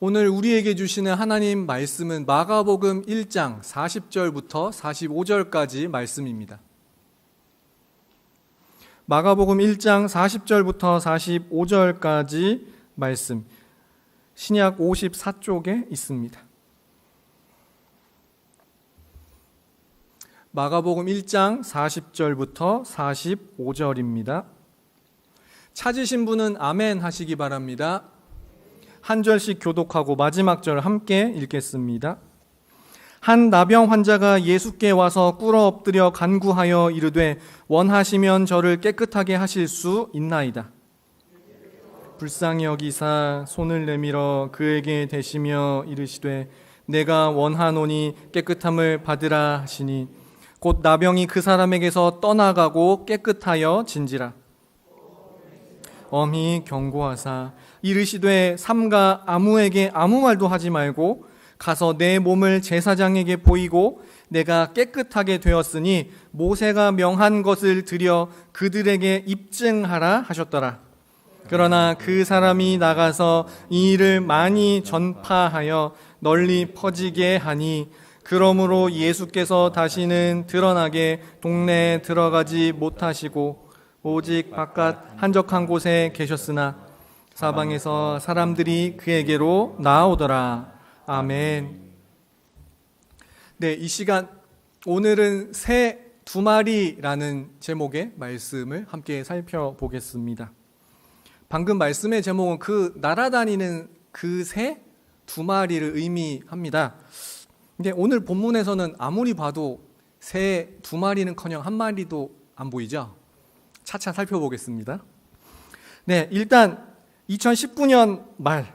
오늘 우리에게 주시는 하나님 말씀은 마가복음 1장 40절부터 45절까지 말씀입니다. 마가복음 1장 40절부터 45절까지 말씀, 신약 54쪽에 있습니다. 마가복음 1장 40절부터 45절입니다. 찾으신 분은 아멘 하시기 바랍니다. 한 절씩 교독하고 마지막 절 함께 읽겠습니다. 한 나병 환자가 예수께 와서 꿇어 엎드려 간구하여 이르되 원하시면 저를 깨끗하게 하실 수 있나이다. 불쌍히 여기사 손을 내밀어 그에게 대시며 이르시되 내가 원하노니 깨끗함을 받으라 하시니 곧 나병이 그 사람에게서 떠나가고 깨끗하여 진지라. 엄히 경고하사 이르시되 삼가 아무에게 아무 말도 하지 말고 가서 내 몸을 제사장에게 보이고 내가 깨끗하게 되었으니 모세가 명한 것을 드려 그들에게 입증하라 하셨더라. 그러나 그 사람이 나가서 이 일을 많이 전파하여 널리 퍼지게 하니 그러므로 예수께서 다시는 드러나게 동네에 들어가지 못하시고 오직 바깥 한적한 곳에 계셨으나 사방에서 사람들이 그에게로 나아오더라. 아멘. 네, 이 시간 오늘은 새 두 마리라는 제목의 말씀을 함께 살펴보겠습니다. 방금 말씀의 제목은 그 날아다니는 그 새 두 마리를 의미합니다. 근데 오늘 본문에서는 아무리 봐도 새 두 마리는커녕 한 마리도 안 보이죠? 차차 살펴보겠습니다. 네, 일단 2019년 말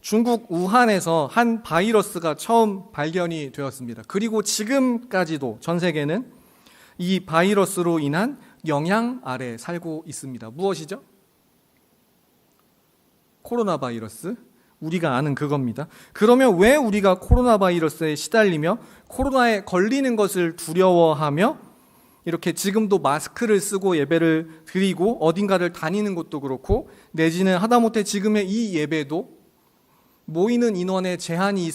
중국 우한에서 한 바이러스가 처음 발견이 되었습니다. 그리고 지금까지도 전 세계는 이 바이러스로 인한 영향 아래 살고 있습니다. 무엇이죠? 코로나 바이러스, 우리가 아는 그겁니다. 그러면 왜 우리가 코로나 바이러스에 시달리며 코로나에 걸리는 것을 두려워하며 이렇게 지금도 마스크를 쓰고 예배를 드리고 어딘가를 다니는 것도 그렇고 내지는 하다못해 지금의 이 예배도 모이는 인원에 제한이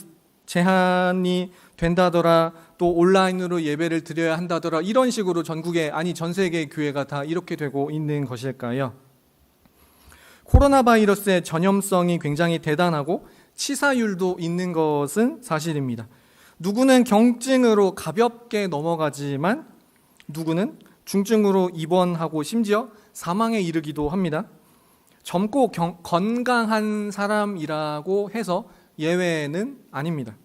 된다더라, 또 온라인으로 예배를 드려야 한다더라, 이런 식으로 전국의 아니 전 세계 교회가 다 이렇게 되고 있는 것일까요? 코로나 바이러스의 전염성이 굉장히 대단하고 치사율도 있는 것은 사실입니다. 누구는 경증으로 가볍게 넘어가지만 누구는 중증으로 입원하고 심지어 사망에 이르기도 합니다. 젊고 건강한 사람이라고 해서 예외는 아닙니다.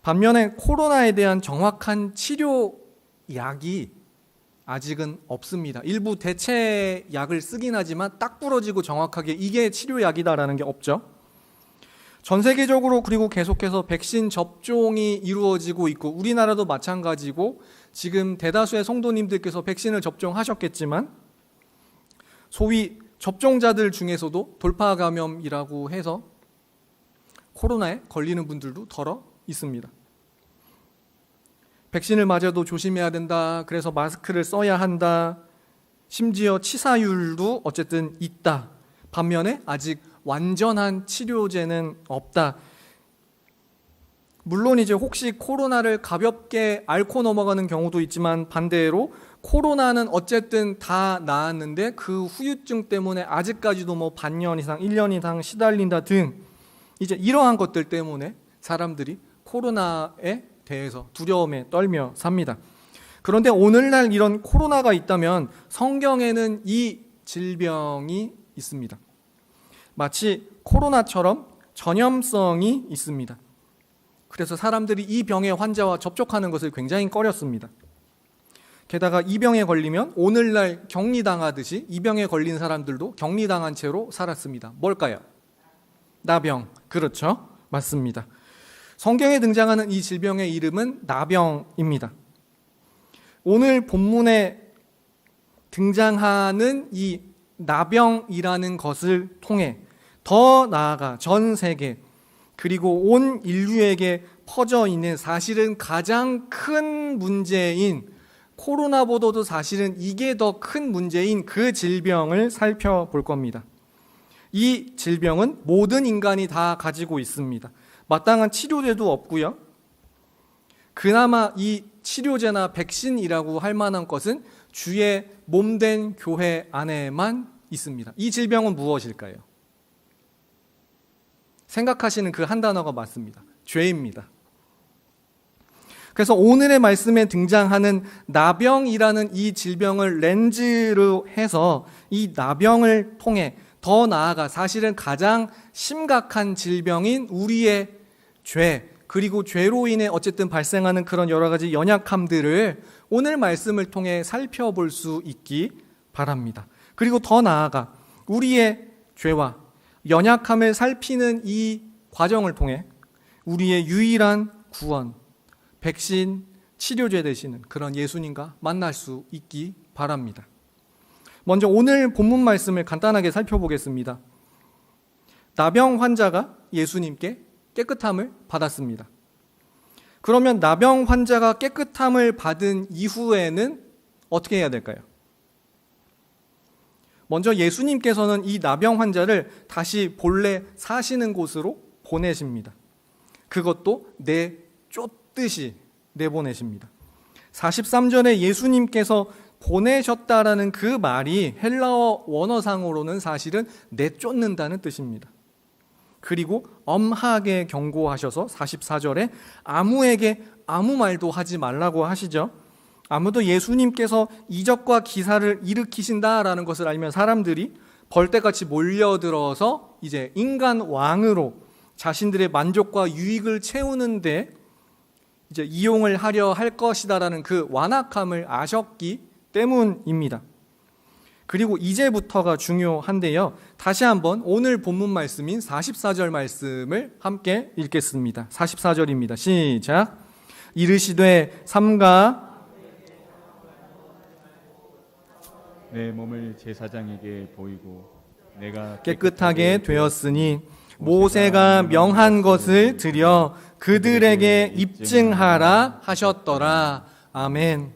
반면에 코로나에 대한 정확한 치료약이 아직은 없습니다. 일부 대체약을 쓰긴 하지만 딱 부러지고 정확하게 이게 치료약이다라는 게 없죠. 전 세계적으로 그리고 계속해서 백신 접종이 이루어지고 있고 우리나라도 마찬가지고 지금 대다수의 성도님들께서 백신을 접종하셨겠지만 소위 접종자들 중에서도 돌파 감염이라고 해서 코로나에 걸리는 분들도 덜어 있습니다. 백신을 맞아도 조심해야 된다. 그래서 마스크를 써야 한다. 심지어 치사율도 어쨌든 있다. 반면에 아직 완전한 치료제는 없다. 물론 이제 혹시 코로나를 가볍게 앓고 넘어가는 경우도 있지만 반대로 코로나는 어쨌든 다 나았는데 그 후유증 때문에 아직까지도 뭐 반년 이상, 1년 이상 시달린다 등 이제 이러한 것들 때문에 사람들이 코로나에 대해서 두려움에 떨며 삽니다. 그런데 오늘날 이런 코로나가 있다면 성경에는 이 질병이 있습니다. 마치 코로나처럼 전염성이 있습니다. 그래서 사람들이 이 병의 환자와 접촉하는 것을 굉장히 꺼렸습니다. 게다가 이 병에 걸리면 오늘날 격리당하듯이 이 병에 걸린 사람들도 격리당한 채로 살았습니다. 뭘까요? 나병. 그렇죠? 맞습니다. 성경에 등장하는 이 질병의 이름은 나병입니다. 오늘 본문에 등장하는 이 나병이라는 것을 통해 더 나아가 전 세계 그리고 온 인류에게 퍼져 있는 사실은 가장 큰 문제인 코로나보다도 사실은 이게 더 큰 문제인 그 질병을 살펴볼 겁니다. 이 질병은 모든 인간이 다 가지고 있습니다. 마땅한 치료제도 없고요. 그나마 이 치료제나 백신이라고 할 만한 것은 주의 몸된 교회 안에만 있습니다. 이 질병은 무엇일까요? 생각하시는 그 한 단어가 맞습니다. 죄입니다. 그래서 오늘의 말씀에 등장하는 나병이라는 이 질병을 렌즈로 해서 이 나병을 통해 더 나아가 사실은 가장 심각한 질병인 우리의 죄, 그리고 죄로 인해 어쨌든 발생하는 그런 여러 가지 연약함들을 오늘 말씀을 통해 살펴볼 수 있기 바랍니다. 그리고 더 나아가 우리의 죄와 연약함을 살피는 이 과정을 통해 우리의 유일한 구원, 백신, 치료제 되시는 그런 예수님과 만날 수 있기 바랍니다. 먼저 오늘 본문 말씀을 간단하게 살펴보겠습니다. 나병 환자가 예수님께 깨끗함을 받았습니다. 그러면 나병 환자가 깨끗함을 받은 이후에는 어떻게 해야 될까요? 먼저 예수님께서는 이 나병 환자를 다시 본래 사시는 곳으로 보내십니다. 그것도 내쫓듯이 내보내십니다. 43절에 예수님께서 보내셨다라는 그 말이 헬라어 원어상으로는 사실은 내쫓는다는 뜻입니다. 그리고 엄하게 경고하셔서 44절에 아무에게 아무 말도 하지 말라고 하시죠. 아무도 예수님께서 이적과 기사를 일으키신다라는 것을 알면 사람들이 벌떼같이 몰려들어서 이제 인간 왕으로 자신들의 만족과 유익을 채우는데 이제 이용을 하려 할 것이다라는 그 완악함을 아셨기 때문입니다. 그리고 이제부터가 중요한데요. 다시 한번 오늘 본문 말씀인 44절 말씀을 함께 읽겠습니다. 44절입니다. 시작. 이르시되 삼가 내 몸을 제사장에게 보이고 내가 깨끗하게 되었으니 모세가 명한 것을 드려 그들에게 입증하라 하셨더라. 아멘.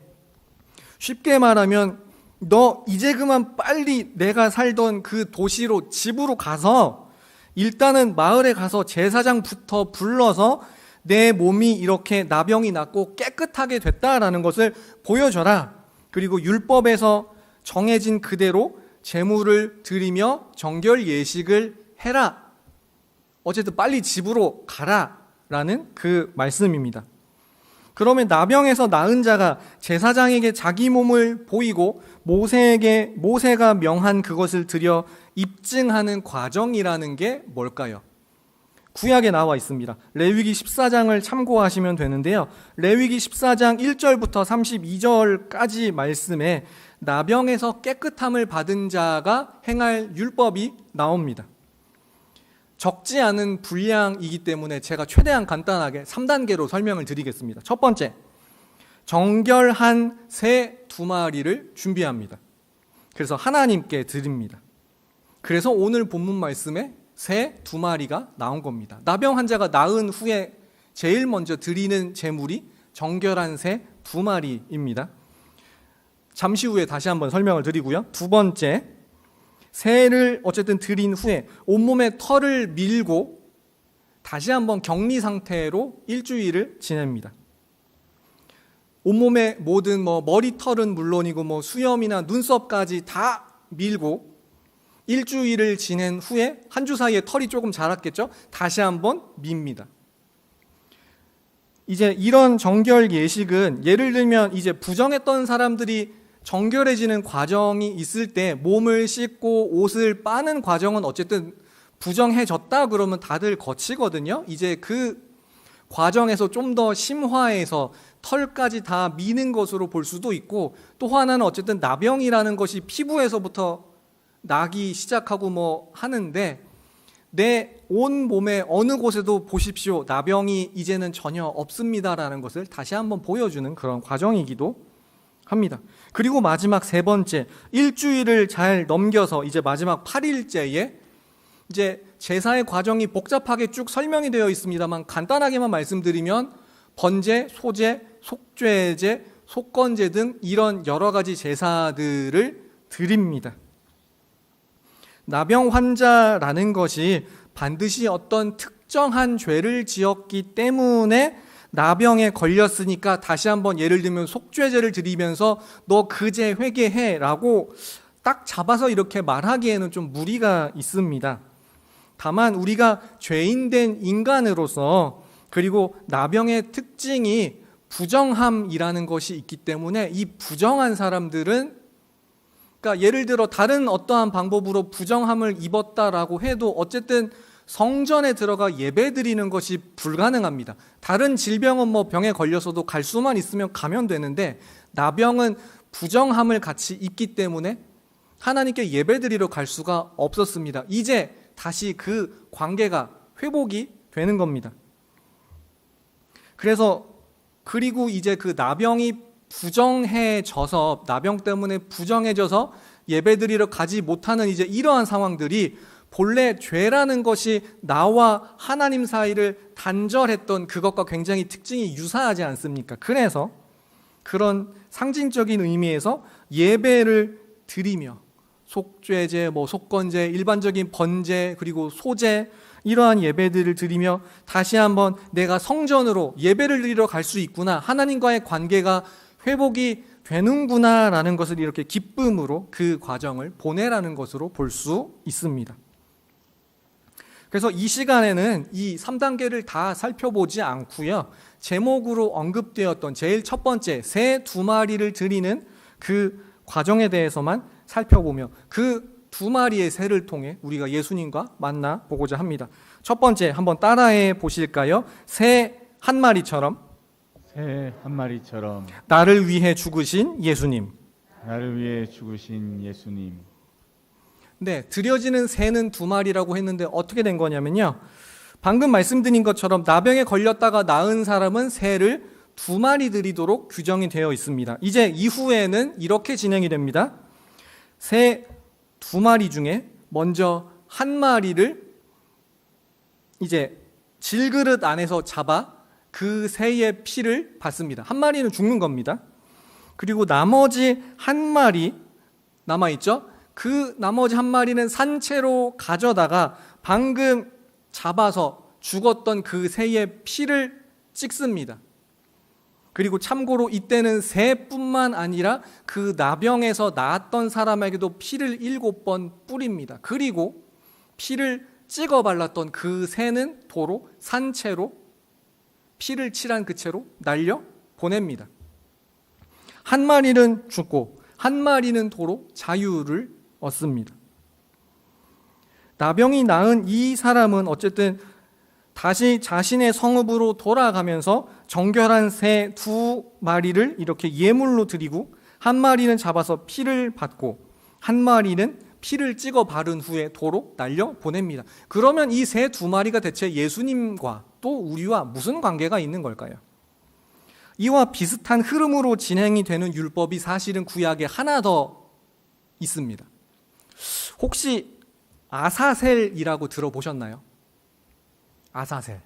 쉽게 말하면 너 이제 그만 빨리 내가 살던 그 도시로 집으로 가서 일단은 마을에 가서 제사장부터 불러서 내 몸이 이렇게 나병이 났고 깨끗하게 됐다라는 것을 보여줘라. 그리고 율법에서 정해진 그대로 제물을 드리며 정결 예식을 해라. 어쨌든 빨리 집으로 가라라는 그 말씀입니다. 그러면 나병에서 나은 자가 제사장에게 자기 몸을 보이고 모세가 명한 그것을 드려 입증하는 과정이라는 게 뭘까요? 구약에 나와 있습니다. 레위기 14장을 참고하시면 되는데요. 레위기 14장 1절부터 32절까지 말씀에 나병에서 깨끗함을 받은 자가 행할 율법이 나옵니다. 적지 않은 분량이기 때문에 제가 최대한 간단하게 3단계로 설명을 드리겠습니다. 첫 번째, 정결한 새 2마리를 준비합니다. 그래서 하나님께 드립니다. 그래서 오늘 본문 말씀에 새 2마리가 나온 겁니다. 나병 환자가 나은 후에 제일 먼저 드리는 제물이 정결한 새 2마리입니다. 잠시 후에 다시 한번 설명을 드리고요. 두 번째, 새를 어쨌든 드린 후에 온몸에 털을 밀고 다시 한번 격리 상태로 일주일을 지냅니다. 온몸에 모든 머리털은 물론이고 수염이나 눈썹까지 다 밀고 일주일을 지낸 후에 한 주 사이에 털이 조금 자랐겠죠? 다시 한번 밉니다. 이제 이런 정결 예식은 예를 들면 이제 부정했던 사람들이 정결해지는 과정이 있을 때 몸을 씻고 옷을 빠는 과정은 어쨌든 부정해졌다 그러면 다들 거치거든요. 이제 그 과정에서 좀 더 심화해서 털까지 다 미는 것으로 볼 수도 있고, 또 하나는 어쨌든 나병이라는 것이 피부에서부터 나기 시작하고 하는데 내 온 몸의 어느 곳에도 보십시오, 나병이 이제는 전혀 없습니다라는 것을 다시 한번 보여주는 그런 과정이기도 합니다. 그리고 마지막 세 번째, 일주일을 잘 넘겨서 이제 마지막 8일째에 이제 제사의 과정이 복잡하게 쭉 설명이 되어 있습니다만 간단하게만 말씀드리면 번제, 소제, 속죄제, 속건제 등 이런 여러 가지 제사들을 드립니다. 나병 환자라는 것이 반드시 어떤 특정한 죄를 지었기 때문에 나병에 걸렸으니까 다시 한번 예를 들면 속죄제를 드리면서 너 그 죄 회개해라고 딱 잡아서 이렇게 말하기에는 좀 무리가 있습니다. 다만 우리가 죄인된 인간으로서, 그리고 나병의 특징이 부정함이라는 것이 있기 때문에 이 부정한 사람들은, 그러니까 예를 들어 다른 어떠한 방법으로 부정함을 입었다라고 해도 어쨌든 성전에 들어가 예배드리는 것이 불가능합니다. 다른 질병은 뭐 병에 걸려서도 갈 수만 있으면 가면 되는데, 나병은 부정함을 같이 입기 때문에 하나님께 예배드리러 갈 수가 없었습니다. 이제 다시 그 관계가 회복이 되는 겁니다. 그리고 이제 그 나병이 부정해져서, 나병 때문에 부정해져서 예배드리러 가지 못하는 이제 이러한 상황들이 본래 죄라는 것이 나와 하나님 사이를 단절했던 그것과 굉장히 특징이 유사하지 않습니까? 그래서 그런 상징적인 의미에서 예배를 드리며 속죄제, 속건제, 일반적인 번제, 그리고 소제, 이러한 예배들을 드리며 다시 한번 내가 성전으로 예배를 드리러 갈 수 있구나, 하나님과의 관계가 회복이 되는구나 라는 것을 이렇게 기쁨으로 그 과정을 보내라는 것으로 볼 수 있습니다. 그래서 이 시간에는 이 3단계를 다 살펴보지 않고요, 제목으로 언급되었던 제일 첫 번째 새 2마리를 드리는 그 과정에 대해서만 살펴보며 그 2마리의 새를 통해 우리가 예수님과 만나보고자 합니다. 첫 번째 한번 따라해 보실까요? 새 한 마리처럼, 새 한 마리처럼 나를 위해 죽으신 예수님. 나를 위해 죽으신 예수님. 네, 드려지는 새는 2마리라고 했는데 어떻게 된 거냐면요, 방금 말씀드린 것처럼 나병에 걸렸다가 나은 사람은 새를 2마리 드리도록 규정이 되어 있습니다. 이제 이후에는 이렇게 진행이 됩니다. 새 2마리 중에 먼저 한 마리를 이제 질그릇 안에서 잡아 그 새의 피를 받습니다. 한 마리는 죽는 겁니다. 그리고 나머지 한 마리 남아있죠? 그 나머지 한 마리는 산채로 가져다가 방금 잡아서 죽었던 그 새의 피를 찍습니다. 그리고 참고로 이때는 새뿐만 아니라 그 나병에서 나았던 사람에게도 피를 7번 뿌립니다. 그리고 피를 찍어 발랐던 그 새는 도로 산채로 피를 칠한 그 채로 날려 보냅니다. 한 마리는 죽고 한 마리는 도로 자유를 얻습니다. 나병이 나은 이 사람은 어쨌든 다시 자신의 성읍으로 돌아가면서 정결한 새 2마리를 이렇게 예물로 드리고, 한 마리는 잡아서 피를 받고 한 마리는 피를 찍어 바른 후에 도로 날려 보냅니다. 그러면 이 새 2마리가 대체 예수님과 또 우리와 무슨 관계가 있는 걸까요? 이와 비슷한 흐름으로 진행이 되는 율법이 사실은 구약에 하나 더 있습니다. 혹시 아사셀이라고 들어보셨나요? 아사셀.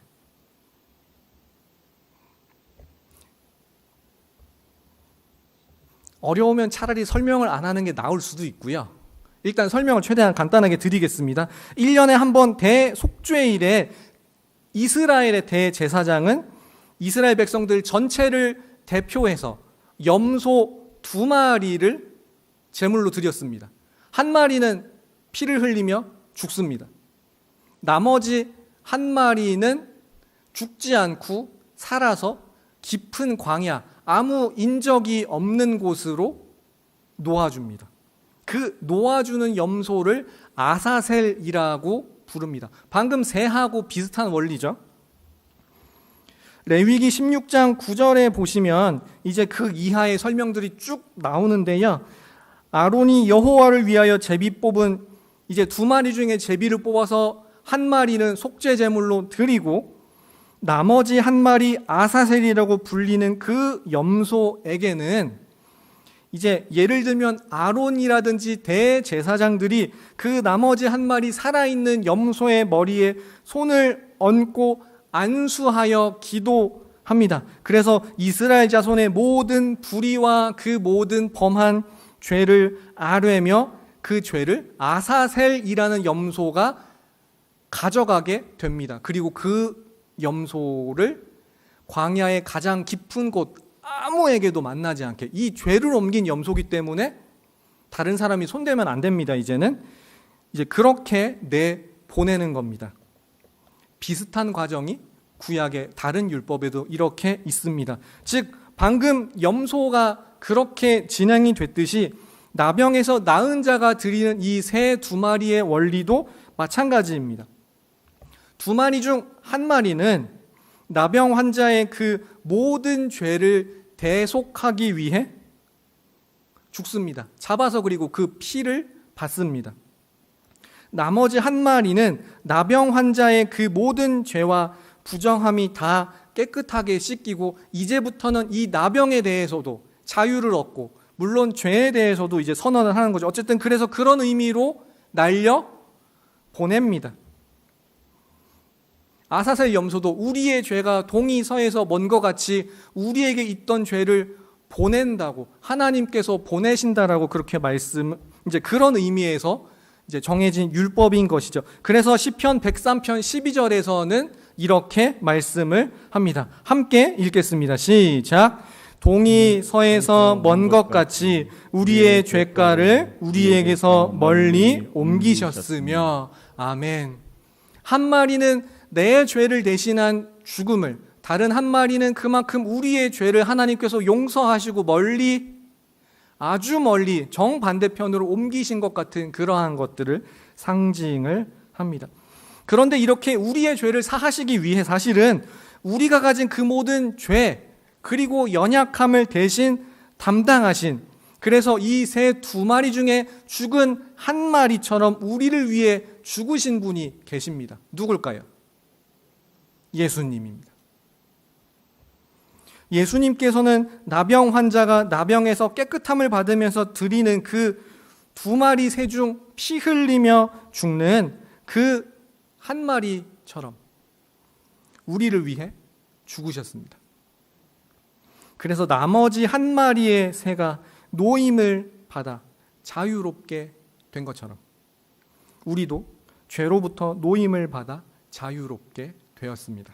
어려우면 차라리 설명을 안 하는 게 나을 수도 있고요. 일단 설명을 최대한 간단하게 드리겠습니다. 1년에 한 번 대속죄일에 이스라엘의 대제사장은 이스라엘 백성들 전체를 대표해서 염소 2마리를 제물로 드렸습니다. 한 마리는 피를 흘리며 죽습니다. 나머지 한 마리는 죽지 않고 살아서 깊은 광야, 아무 인적이 없는 곳으로 놓아줍니다. 그 놓아주는 염소를 아사셀이라고 부릅니다. 방금 새하고 비슷한 원리죠. 레위기 16장 9절에 보시면 이제 그 이하의 설명들이 쭉 나오는데요, 아론이 여호와를 위하여 제비 뽑은 이제 2마리 중에 제비를 뽑아서 한 마리는 속죄 제물로 드리고 나머지 한 마리 아사셀이라고 불리는 그 염소에게는 이제 예를 들면 아론이라든지 대제사장들이 그 나머지 한 마리 살아있는 염소의 머리에 손을 얹고 안수하여 기도합니다. 그래서 이스라엘 자손의 모든 불의와 그 모든 범한 죄를 아뢰며 그 죄를 아사셀이라는 염소가 가져가게 됩니다. 그리고 그 염소를 광야의 가장 깊은 곳 아무에게도 만나지 않게, 이 죄를 옮긴 염소기 때문에 다른 사람이 손대면 안 됩니다. 이제는 이제 그렇게 보내는 겁니다. 비슷한 과정이 구약의 다른 율법에도 이렇게 있습니다. 즉 방금 염소가 그렇게 진행이 됐듯이 나병에서 나은 자가 드리는 이 새 두 마리의 원리도 마찬가지입니다. 두 마리 중 한 마리는 나병 환자의 그 모든 죄를 대속하기 위해 죽습니다. 잡아서 그리고 그 피를 받습니다. 나머지 한 마리는 나병 환자의 그 모든 죄와 부정함이 다 깨끗하게 씻기고 이제부터는 이 나병에 대해서도 자유를 얻고 물론 죄에 대해서도 이제 선언을 하는 거죠. 어쨌든 그래서 그런 의미로 날려 보냅니다. 아사셀 염소도 우리의 죄가 동이 서에서 먼 것 같이 우리에게 있던 죄를 보낸다고, 하나님께서 보내신다라고 그렇게 이제 그런 의미에서 이제 정해진 율법인 것이죠. 그래서 시편 103편 12절에서는 이렇게 말씀을 합니다. 함께 읽겠습니다. 시작. 동이 서에서 먼 것 같이 우리의 죄가를 우리에게서 멀리 옮기셨으며. 아멘. 한 마리는 내 죄를 대신한 죽음을, 다른 한 마리는 그만큼 우리의 죄를 하나님께서 용서하시고 멀리, 아주 멀리 정반대편으로 옮기신 것 같은 그러한 것들을 상징을 합니다. 그런데 이렇게 우리의 죄를 사하시기 위해 사실은 우리가 가진 그 모든 죄 그리고 연약함을 대신 담당하신, 그래서 이 새 두 마리 중에 죽은 한 마리처럼 우리를 위해 죽으신 분이 계십니다. 누굴까요? 예수님입니다. 예수님께서는 나병 환자가 나병에서 깨끗함을 받으면서 드리는 그 두 마리 새 중 피 흘리며 죽는 그 한 마리처럼 우리를 위해 죽으셨습니다. 그래서 나머지 한 마리의 새가 노임을 받아 자유롭게 된 것처럼 우리도 죄로부터 노임을 받아 자유롭게 되었습니다.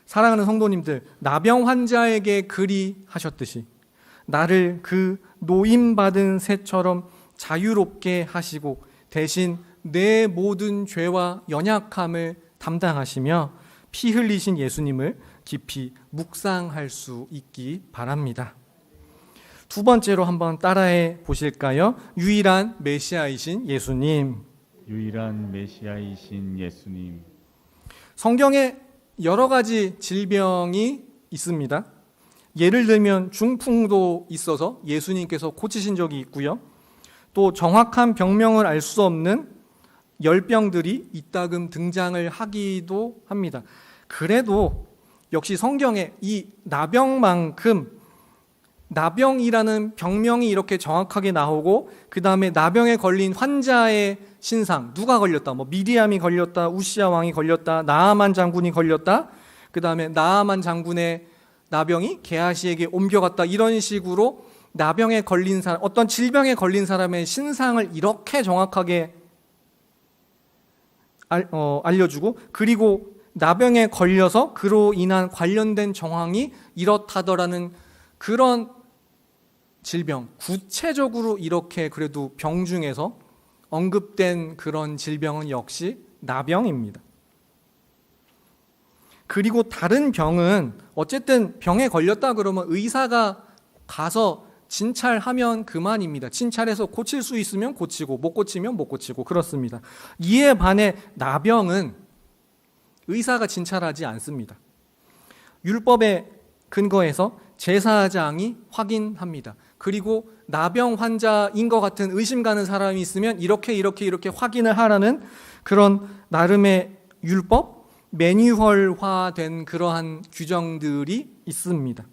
사랑하는 성도님들, 나병 환자에게 그리하셨듯이 나를 그 노임받은 새처럼 자유롭게 하시고 대신 내 모든 죄와 연약함을 담당하시며 피 흘리신 예수님을 깊이 묵상할 수 있기 바랍니다. 두 번째로 한번 따라해 보실까요? 유일한 메시아이신 예수님. 유일한 메시아이신 예수님. 성경에 여러 가지 질병이 있습니다. 예를 들면 중풍도 있어서 예수님께서 고치신 적이 있고요. 또 정확한 병명을 알 수 없는 열병들이 이따금 등장을 하기도 합니다. 그래도 역시 성경에 이 나병만큼 나병이라는 병명이 이렇게 정확하게 나오고 그 다음에 나병에 걸린 환자의 신상, 누가 걸렸다, 미리암이 걸렸다, 우시야 왕이 걸렸다, 나아만 장군이 걸렸다, 그 다음에 나아만 장군의 나병이 게하시에게 옮겨갔다, 이런 식으로 나병에 걸린 사람, 어떤 질병에 걸린 사람의 신상을 이렇게 정확하게 알려주고, 그리고 나병에 걸려서 그로 인한 관련된 정황이 이렇다더라는 그런 질병, 구체적으로 이렇게 그래도 병 중에서 언급된 그런 질병은 역시 나병입니다. 그리고 다른 병은 어쨌든 병에 걸렸다 그러면 의사가 가서 진찰하면 그만입니다. 진찰해서 고칠 수 있으면 고치고 못 고치면 못 고치고 그렇습니다. 이에 반해 나병은 의사가 진찰하지 않습니다. 율법에 근거해서 제사장이 확인합니다. 그리고 나병 환자인 것 같은 의심 가는 사람이 있으면 이렇게 확인을 하라는 그런 나름의 율법, 매뉴얼화된 그러한 규정들이 있습니다.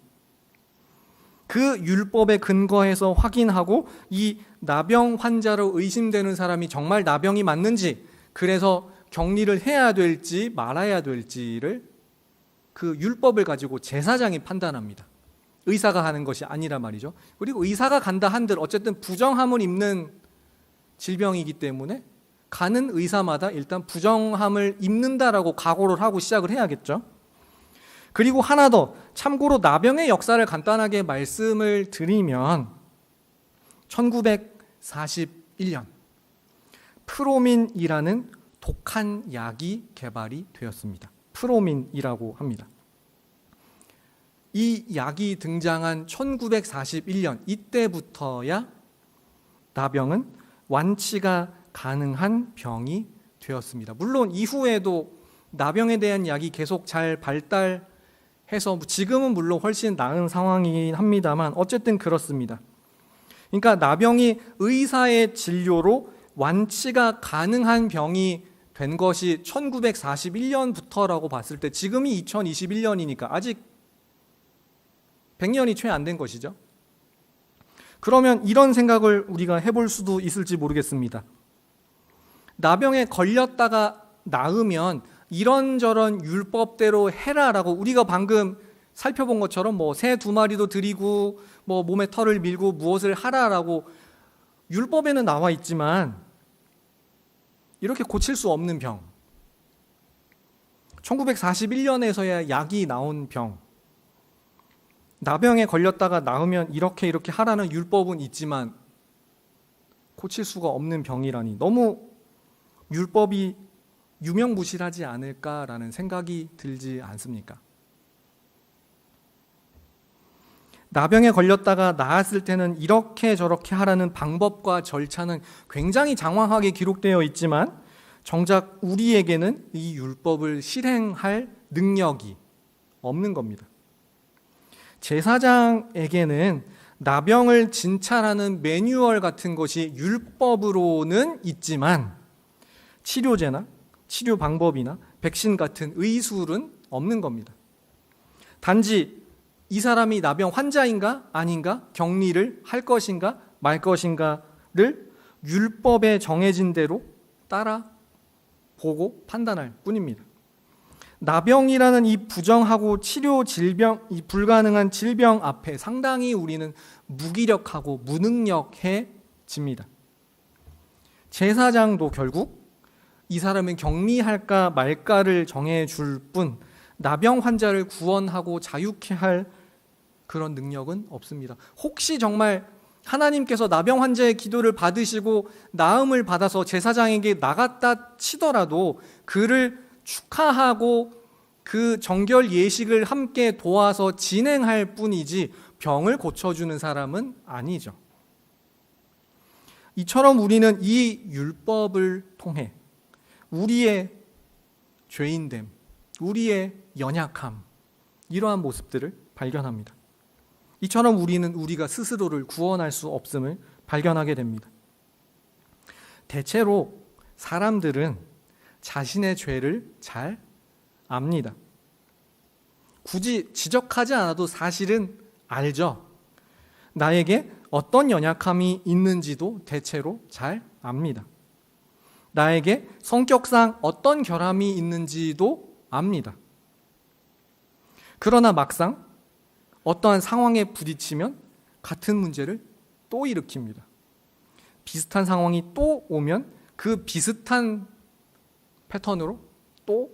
그 율법에 근거해서 확인하고 이 나병 환자로 의심되는 사람이 정말 나병이 맞는지, 그래서 격리를 해야 될지 말아야 될지를 그 율법을 가지고 제사장이 판단합니다. 의사가 하는 것이 아니라 말이죠. 그리고 의사가 간다 한들 어쨌든 부정함을 입는 질병이기 때문에 가는 의사마다 일단 부정함을 입는다라고 각오를 하고 시작을 해야겠죠. 그리고 하나 더, 참고로 나병의 역사를 간단하게 말씀을 드리면 1941년 프로민이라는 독한 약이 개발이 되었습니다. 프로민이라고 합니다. 이 약이 등장한 1941년 이때부터야 나병은 완치가 가능한 병이 되었습니다. 물론 이후에도 나병에 대한 약이 계속 잘 발달해서 지금은 물론 훨씬 나은 상황이긴 합니다만 어쨌든 그렇습니다. 그러니까 나병이 의사의 진료로 완치가 가능한 병이 된 것이 1941년부터라고 봤을 때 지금이 2021년이니까 아직 100년이 채 안 된 것이죠. 그러면 이런 생각을 우리가 해볼 수도 있을지 모르겠습니다. 나병에 걸렸다가 나으면 이런저런 율법대로 해라라고 우리가 방금 살펴본 것처럼 뭐 새 2마리도 드리고 뭐 몸에 털을 밀고 무엇을 하라라고 율법에는 나와 있지만 이렇게 고칠 수 없는 병, 1941년에서야 약이 나온 병, 나병에 걸렸다가 나으면 이렇게 하라는 율법은 있지만 고칠 수가 없는 병이라니 너무 율법이 유명무실하지 않을까라는 생각이 들지 않습니까? 나병에 걸렸다가 나았을 때는 이렇게 저렇게 하라는 방법과 절차는 굉장히 장황하게 기록되어 있지만 정작 우리에게는 이 율법을 실행할 능력이 없는 겁니다. 제사장에게는 나병을 진찰하는 매뉴얼 같은 것이 율법으로는 있지만 치료제나 치료 방법이나 백신 같은 의술은 없는 겁니다. 단지 이 사람이 나병 환자인가 아닌가 격리를 할 것인가 말 것인가를 율법에 정해진 대로 따라 보고 판단할 뿐입니다. 나병이라는 이 부정하고 치료 질병, 이 불가능한 질병 앞에 상당히 우리는 무기력하고 무능력해집니다. 제사장도 결국 이 사람은 격리할까 말까를 정해줄 뿐 나병 환자를 구원하고 자유케 할 그런 능력은 없습니다. 혹시 정말 하나님께서 나병 환자의 기도를 받으시고 나음을 받아서 제사장에게 나갔다 치더라도 그를 축하하고 그 정결 예식을 함께 도와서 진행할 뿐이지 병을 고쳐주는 사람은 아니죠. 이처럼 우리는 이 율법을 통해 우리의 죄인됨, 우리의 연약함, 이러한 모습들을 발견합니다. 이처럼 우리는 우리가 스스로를 구원할 수 없음을 발견하게 됩니다. 대체로 사람들은 자신의 죄를 잘 압니다. 굳이 지적하지 않아도 사실은 알죠. 나에게 어떤 연약함이 있는지도 대체로 잘 압니다. 나에게 성격상 어떤 결함이 있는지도 압니다. 그러나 막상 어떠한 상황에 부딪히면 같은 문제를 또 일으킵니다. 비슷한 상황이 또 오면 그 비슷한 패턴으로 또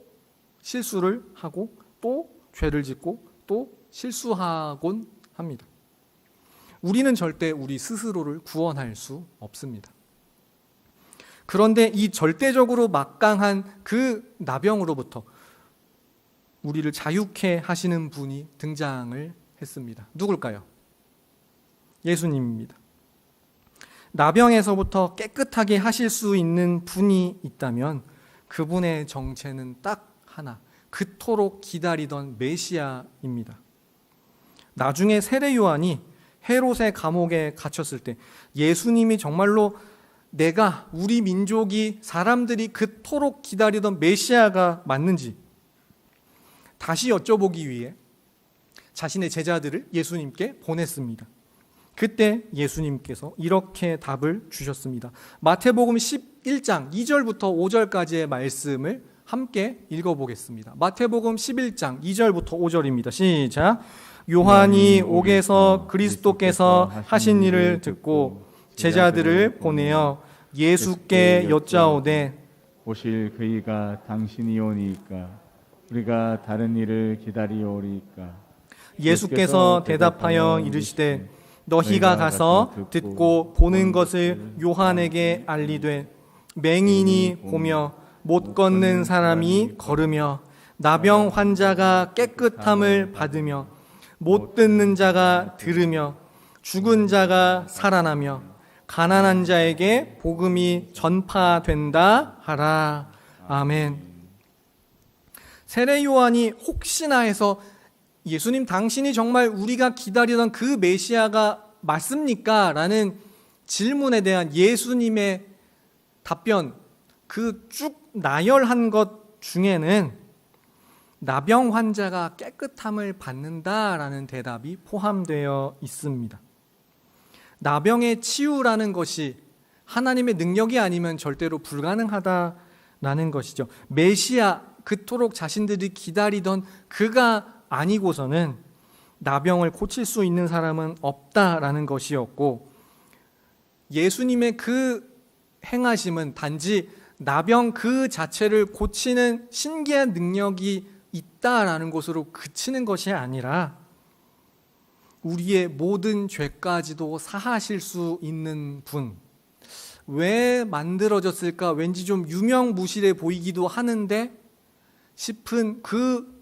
실수를 하고 또 죄를 짓고 또 실수하곤 합니다. 우리는 절대 우리 스스로를 구원할 수 없습니다. 그런데 이 절대적으로 막강한 그 나병으로부터 우리를 자유케 하시는 분이 등장을 했습니다. 누굴까요? 예수님입니다. 나병에서부터 깨끗하게 하실 수 있는 분이 있다면 그분의 정체는 딱 하나, 그토록 기다리던 메시아입니다. 나중에 세례 요한이 헤롯의 감옥에 갇혔을 때 예수님이 정말로 내가 우리 민족이 사람들이 그토록 기다리던 메시아가 맞는지 다시 여쭤보기 위해 자신의 제자들을 예수님께 보냈습니다. 그때 예수님께서 이렇게 답을 주셨습니다. 마태복음 11장 2절부터 5절까지의 말씀을 함께 읽어보겠습니다. 마태복음 11장 2절부터 5절입니다. 시작. 요한이 옥에서 그리스도께서 하신 일을 듣고 제자들을 보내어 예수께 여짜오되 오실 그이가 당신이오니까 우리가 다른 이를 기다리오리까. 예수께서 대답하여 이르시되 너희가 가서 듣고 보는 것을 요한에게 알리되 맹인이 보며 못 걷는 사람이 걸으며 나병 환자가 깨끗함을 받으며 못 듣는 자가 들으며 죽은 자가 살아나며 가난한 자에게 복음이 전파된다 하라. 아멘. 세례 요한이 혹시나 해서 예수님 당신이 정말 우리가 기다리던 그 메시아가 맞습니까? 라는 질문에 대한 예수님의 답변, 그 쭉 나열한 것 중에는 나병 환자가 깨끗함을 받는다라는 대답이 포함되어 있습니다. 나병의 치유라는 것이 하나님의 능력이 아니면 절대로 불가능하다라는 것이죠. 메시아, 그토록 자신들이 기다리던 그가 아니고서는 나병을 고칠 수 있는 사람은 없다라는 것이었고, 예수님의 그 행하심은 단지 나병 그 자체를 고치는 신기한 능력이 있다라는 것으로 그치는 것이 아니라 우리의 모든 죄까지도 사하실 수 있는 분. 왜 만들어졌을까? 왠지 좀 유명무실해 보이기도 하는데 싶은 그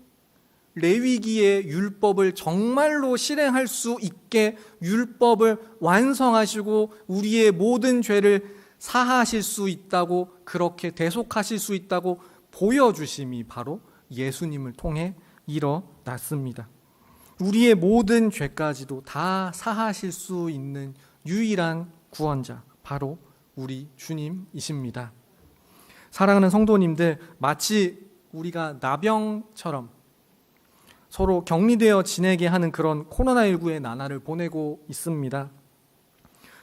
레위기의 율법을 정말로 실행할 수 있게 율법을 완성하시고 우리의 모든 죄를 사하실 수 있다고, 그렇게 대속하실 수 있다고 보여주심이 바로 예수님을 통해 일어났습니다. 우리의 모든 죄까지도 다 사하실 수 있는 유일한 구원자, 바로 우리 주님이십니다. 사랑하는 성도님들, 마치 우리가 나병처럼 서로 격리되어 지내게 하는 그런 코로나19의 나날을 보내고 있습니다.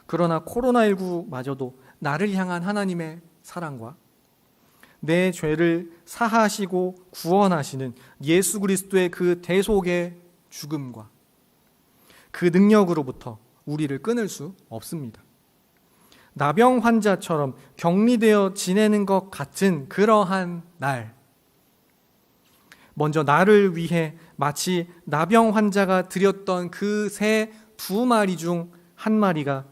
그러나 코로나19마저도 나를 향한 하나님의 사랑과 내 죄를 사하시고 구원하시는 예수 그리스도의 그 대속의 죽음과 그 능력으로부터 우리를 끊을 수 없습니다. 나병 환자처럼 격리되어 지내는 것 같은 그러한 날, 먼저 나를 위해 마치 나병 환자가 드렸던 그 새 2마리 중 1마리가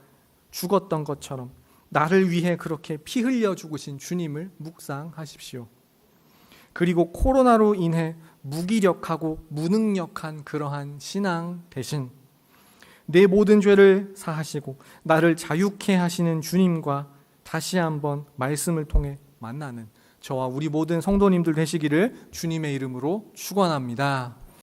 죽었던 것처럼 나를 위해 그렇게 피 흘려 죽으신 주님을 묵상하십시오. 그리고 코로나로 인해 무기력하고 무능력한 그러한 신앙 대신 내 모든 죄를 사하시고 나를 자유케 하시는 주님과 다시 한번 말씀을 통해 만나는 저와 우리 모든 성도님들 되시기를 주님의 이름으로 축원합니다.